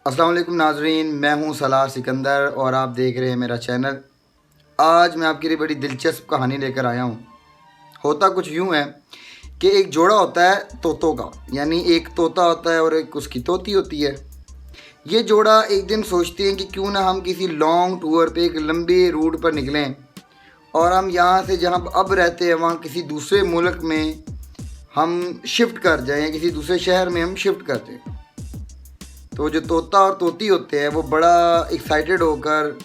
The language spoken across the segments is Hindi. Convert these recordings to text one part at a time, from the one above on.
अस्सलाम वालेकुम नाजरीन, मैं हूं सलार सिकंदर और आप देख रहे हैं मेरा चैनल। आज मैं आपके लिए बड़ी दिलचस्प कहानी लेकर आया हूं। होता कुछ यूं है कि एक जोड़ा होता है तोतों का, यानी एक तोता होता है और एक उसकी तोती होती है। ये जोड़ा एक दिन सोचते हैं कि क्यों ना हम किसी लॉन्ग टूर पे एक लंबे रूट पर निकलें और हम यहाँ से जहाँ अब रहते हैं वहाँ किसी दूसरे मुल्क में हम शिफ्ट कर जाएँ या किसी दूसरे शहर में हम शिफ्ट कर जाएँ। तो जो तोता और तोती होते हैं वो बड़ा एक्साइटेड होकर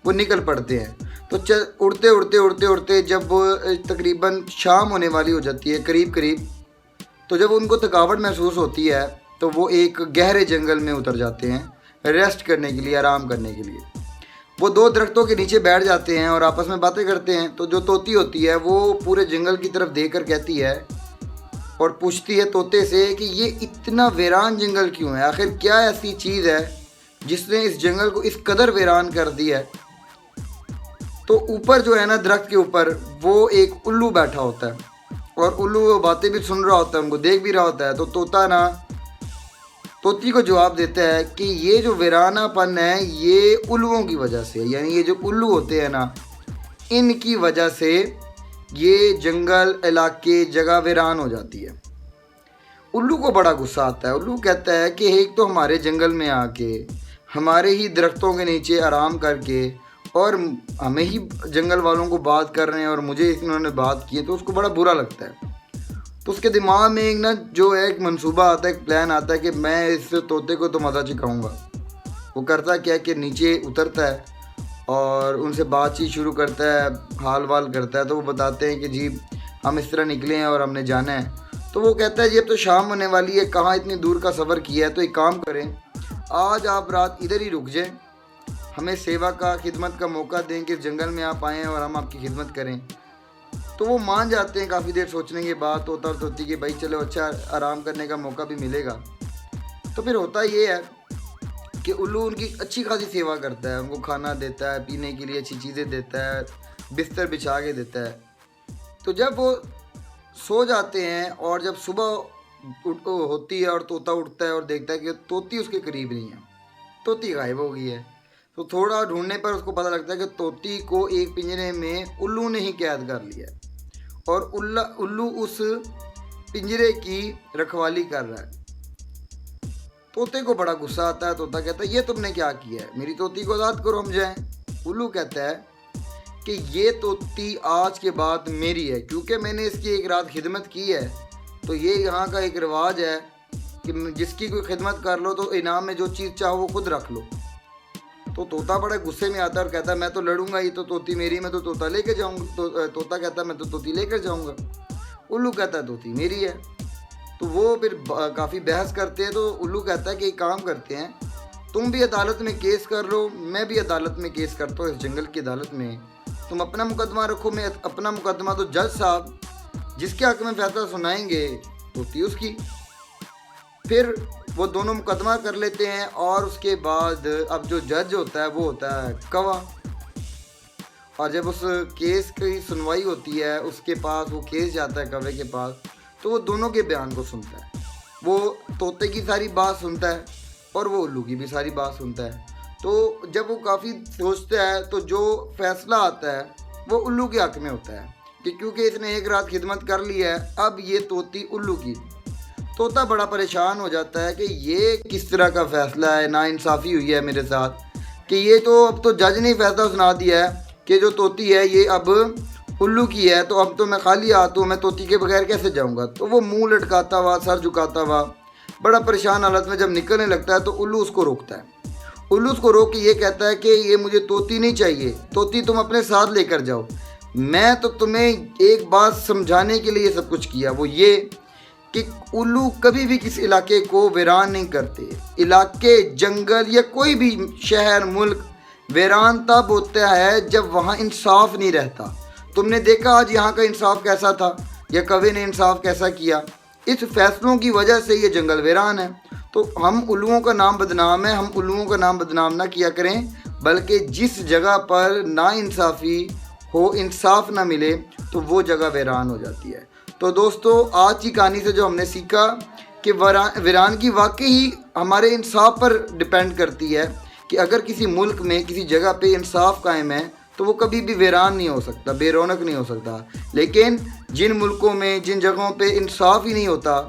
वो निकल पड़ते हैं। तो उड़ते उड़ते उड़ते उड़ते जब वो तकरीबन शाम होने वाली हो जाती है करीब करीब, तो जब उनको थकावट महसूस होती है तो वो एक गहरे जंगल में उतर जाते हैं रेस्ट करने के लिए, आराम करने के लिए। वो दो दरख्तों के नीचे बैठ जाते हैं और आपस में बातें करते हैं। तो जो तोती होती है वो पूरे जंगल की तरफ देख कर कहती है और पूछती है तोते से कि ये इतना वीरान जंगल क्यों है, आखिर क्या ऐसी चीज़ है जिसने इस जंगल को इस कदर वीरान कर दिया है। तो ऊपर जो है ना दरख्त के ऊपर वो एक उल्लू बैठा होता है और उल्लू वो बातें भी सुन रहा होता है, उनको देख भी रहा होता है। तो तोता ना तोती को जवाब देता है कि ये जो वीरानापन है ये उल्लुओं की वजह से, यानी ये जो उल्लू होते हैं ना इनकी वजह से ये जंगल इलाके जगह वीरान हो जाती है। उल्लू को बड़ा गुस्सा आता है। उल्लू कहता है कि एक तो हमारे जंगल में आके हमारे ही दरख्तों के नीचे आराम करके और हमें ही जंगल वालों को बात कर रहे हैं और मुझे इन्होंने बात की है, तो उसको बड़ा बुरा लगता है। तो उसके दिमाग में एक ना जो है एक मंसूबा आता है, एक प्लान आता है कि मैं इस तोते को तो मज़ा चखाऊँगा। वो करता क्या कि नीचे उतरता है और उनसे बातचीत शुरू करता है, हाल वाल करता है। तो वो बताते हैं कि जी हम इस तरह निकले हैं और हमने जाना है। तो वो कहता है जी अब तो शाम होने वाली है, कहाँ इतनी दूर का सफ़र किया है, तो एक काम करें आज आप रात इधर ही रुक जाएं, हमें सेवा का खिदमत का मौका दें कि जंगल में आप आएँ और हम आपकी खिदमत करें। तो वो मान जाते हैं काफ़ी देर सोचने के बाद तोता और तोती कि भाई चलो अच्छा आराम करने का मौका भी मिलेगा। तो फिर होता ये है कि उल्लू उनकी अच्छी खासी सेवा करता है, उनको खाना देता है, पीने के लिए अच्छी चीज़ें देता है, बिस्तर बिछा के देता है। तो जब वो सो जाते हैं और जब सुबह होती है और तोता उठता है और देखता है कि तोती उसके करीब नहीं है, तोती गायब हो गई है। तो थोड़ा ढूंढने पर उसको पता लगता है कि तोती को एक पिंजरे में उल्लू ने ही कैद कर लिया है और उल्लू उस पिंजरे की रखवाली कर रहा है। तोते को बड़ा गुस्सा आता है। तोता कहता है ये तुमने क्या किया है, मेरी तोती को आज़ाद करो, हम जाएं। उल्लू कहता है कि ये तोती आज के बाद मेरी है, क्योंकि मैंने इसकी एक रात खिदमत की है। तो ये यहाँ का एक रिवाज है कि जिसकी कोई खिदमत कर लो तो इनाम में जो चीज़ चाहो वो खुद रख लो। तो तोता बड़े गुस्से में आता है और कहता है मैं तो लड़ूंगा, ये तो तोती मेरी, मैं तो तोता लेकर जाऊँगा। तो तोता कहता है मैं तो तोती लेकर जाऊँगा। उल्लू कहता है तोती मेरी है। तो वो फिर काफ़ी बहस करते हैं। तो उल्लू कहता है कि एक काम करते हैं, तुम भी अदालत में केस कर लो, मैं भी अदालत में केस करता हूँ, इस जंगल की अदालत में। तुम अपना मुकदमा रखो, मैं अपना मुकदमा। तो जज साहब जिसके हक़ में फैसला सुनाएंगे तोती उसकी। फिर वो दोनों मुकदमा कर लेते हैं और उसके बाद अब जो जज होता है वो होता है कौवा। और जब उस केस की सुनवाई होती है उसके पास वो केस जाता है कौवे के पास, तो वो दोनों के बयान को सुनता है। वो तोते की सारी बात सुनता है और वो उल्लू की भी सारी बात सुनता है। तो जब वो काफ़ी सोचता है तो जो फैसला आता है वो उल्लू के हक़ में होता है कि क्योंकि इसने एक रात खिदमत कर ली है, अब ये तोती उल्लू की। तोता बड़ा परेशान हो जाता है कि ये किस तरह का फ़ैसला है, नाइंसाफ़ी हुई है मेरे साथ कि ये तो अब तो जज ने फैसला सुना दिया है कि जो तोती है ये अब उल्लू की है, तो अब तो मैं खाली हाथ हूँ, मैं तोती के बगैर कैसे जाऊँगा। तो वो मुंह लटकाता हुआ, सर झुकाता हुआ, बड़ा परेशान हालत में जब निकलने लगता है तो उल्लू उसको रोकता है। उल्लू उसको रोक के ये कहता है कि ये मुझे तोती नहीं चाहिए, तोती तुम अपने साथ लेकर जाओ। मैं तो तुम्हें एक बात समझाने के लिए सब कुछ किया, वो ये कि उल्लू कभी भी किसी इलाके को वीरान नहीं करते। इलाके, जंगल या कोई भी शहर, मुल्क वीरान तब होता है जब वहाँ इंसाफ नहीं रहता। तुमने देखा आज यहाँ का इंसाफ कैसा था या कौवे ने इंसाफ कैसा किया। इस फैसलों की वजह से ये जंगल वीरान है। तो हम उल्लुओं का नाम बदनाम है, हम उल्लुओं का नाम बदनाम ना किया करें, बल्कि जिस जगह पर नाइंसाफ़ी हो, इंसाफ ना मिले, तो वो जगह वीरान हो जाती है। तो दोस्तों आज की कहानी से जो हमने सीखा कि वीरान की वाकई ही हमारे इंसाफ पर डिपेंड करती है कि अगर किसी मुल्क में किसी जगह पे इंसाफ कायम है तो वो कभी भी वीरान नहीं हो सकता, बेरौनक नहीं हो सकता। लेकिन जिन मुल्कों में, जिन जगहों पे इंसाफ ही नहीं होता,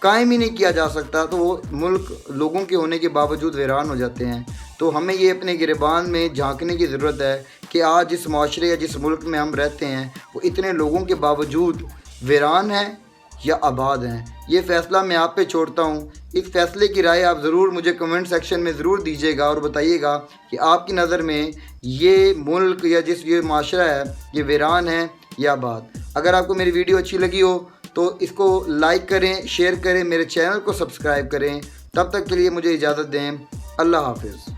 कायम ही नहीं किया जा सकता, तो वो मुल्क लोगों के होने के बावजूद वीरान हो जाते हैं। तो हमें ये अपने गिरबान में झांकने की ज़रूरत है कि आज जिस माशरे या जिस मुल्क में हम रहते हैं वो इतने लोगों के बावजूद वीरान है या आबाद हैं। ये फ़ैसला मैं आप पे छोड़ता हूँ। इस फैसले की राय आप ज़रूर मुझे कमेंट सेक्शन में ज़रूर दीजिएगा और बताइएगा कि आपकी नज़र में ये मुल्क या जिस ये माशरा है ये वीरान है या आबाद। अगर आपको मेरी वीडियो अच्छी लगी हो तो इसको लाइक करें, शेयर करें, मेरे चैनल को सब्सक्राइब करें। तब तक के लिए मुझे इजाज़त दें। अल्लाह हाफ़िज़।